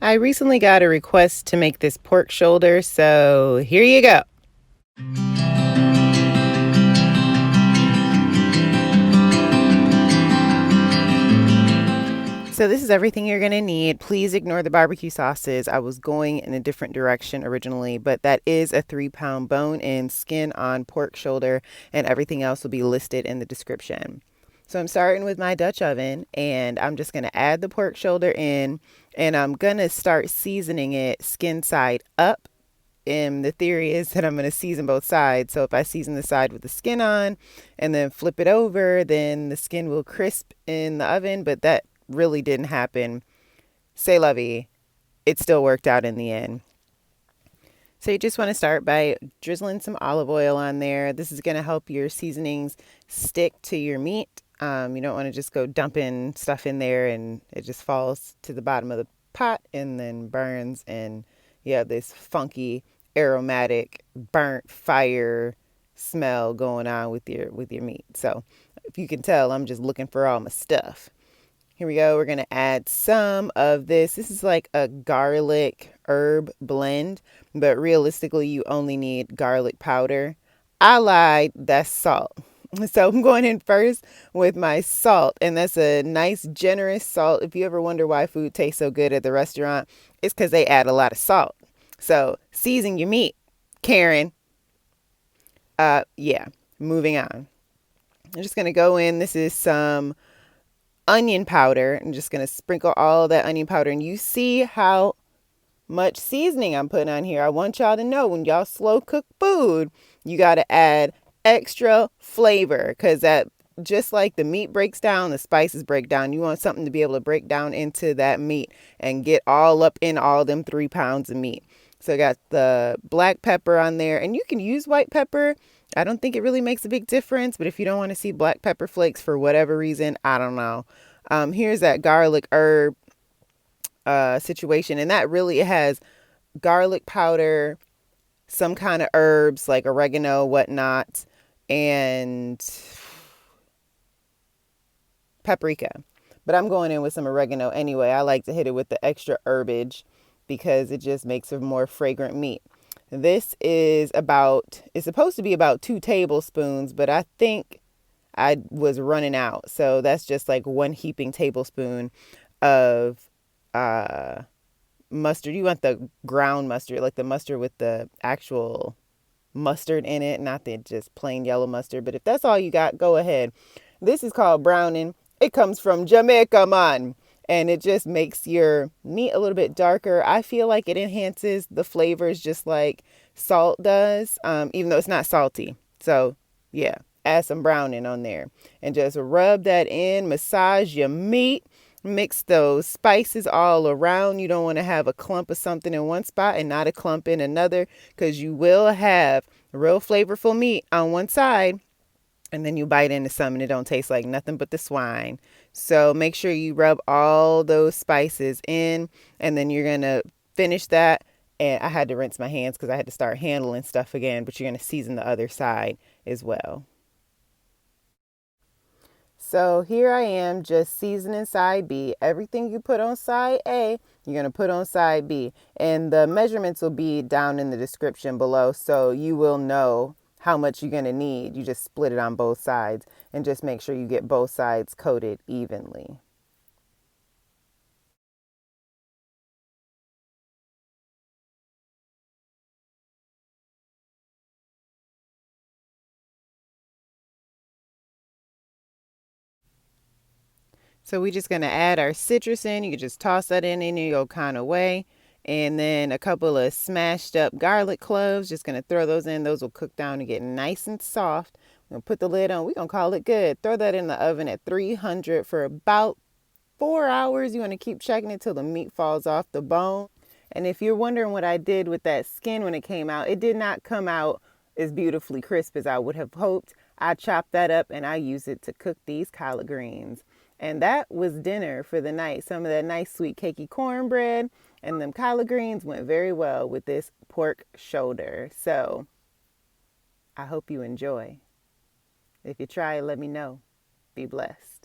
I recently got a request to make this pork shoulder, so here you go. So this is everything you're going to need. Please ignore the barbecue sauces. I was going in a different direction originally, but that is a 3-pound bone and skin on pork shoulder, and everything else will be listed in the description. So I'm starting with my Dutch oven, and I'm just going to add the pork shoulder in, and I'm going to start seasoning it skin side up. And the theory is that I'm going to season both sides. So if I season the side with the skin on and then flip it over, then the skin will crisp in the oven. But that really didn't happen. C'est la vie. It still worked out in the end. So you just want to start by drizzling some olive oil on there. This is going to help your seasonings stick to your meat. You don't want to just go dumping stuff in there and it just falls to the bottom of the pot and then burns, and you have this funky, aromatic, burnt fire smell going on with your meat. So if you can tell, I'm just looking for all my stuff. Here we go. We're going to add some of this. This is like a garlic herb blend, but realistically, you only need garlic powder. I lied. That's salt. So I'm going in first with my salt, and that's a nice, generous salt. If you ever wonder why food tastes so good at the restaurant, it's because they add a lot of salt. So season your meat, Karen. Yeah, moving on. I'm just going to go in. This is some onion powder. I'm just going to sprinkle all that onion powder, and you see how much seasoning I'm putting on here. I want y'all to know when y'all slow cook food, you got to add extra flavor, because that, just like the meat breaks down, the spices break down. You want something to be able to break down into that meat and get all up in all them 3 pounds of meat. So I got the black pepper on there, and you can use white pepper. I don't think it really makes a big difference, but if you don't want to see black pepper flakes for whatever reason, I don't know. Here's that garlic herb situation, and that really has garlic powder, some kind of herbs like oregano, whatnot, and paprika. But I'm going in with some oregano anyway. I like to hit it with the extra herbage because it just makes a more fragrant meat. This is it's supposed to be about 2 tablespoons, but I think I was running out. So that's just like 1 heaping tablespoon of mustard. You want the ground mustard, like the mustard with the actual mustard in it, not the just plain yellow mustard. But if that's all you got, go ahead. This is called browning. It comes from Jamaica, man. And it just makes your meat a little bit darker. I feel like it enhances the flavors just like salt does, even though it's not salty. So, yeah, add some browning on there. And just rub that in, massage your meat. Mix those spices all around. You don't want to have a clump of something in one spot and not a clump in another, because you will have real flavorful meat on one side and then you bite into some and it don't taste like nothing but the swine. So make sure you rub all those spices in, and then you're going to finish that. And I had to rinse my hands because I had to start handling stuff again, but you're going to season the other side as well. So here I am just seasoning side B. Everything you put on side A, you're going to put on side B. And the measurements will be down in the description below, so you will know how much you're going to need. You just split it on both sides and just make sure you get both sides coated evenly. So we're just going to add our citrus in. You can just toss that in any old kind of way. And then a couple of smashed up garlic cloves. Just going to throw those in. Those will cook down and get nice and soft. We're going to put the lid on. We're going to call it good. Throw that in the oven at 300 for about 4 hours. You want to keep checking it till the meat falls off the bone. And if you're wondering what I did with that skin when it came out, it did not come out as beautifully crisp as I would have hoped. I chopped that up and I used it to cook these collard greens. And that was dinner for the night. Some of that nice sweet cakey cornbread and them collard greens went very well with this pork shoulder. So I hope you enjoy. If you try, let me know. Be blessed.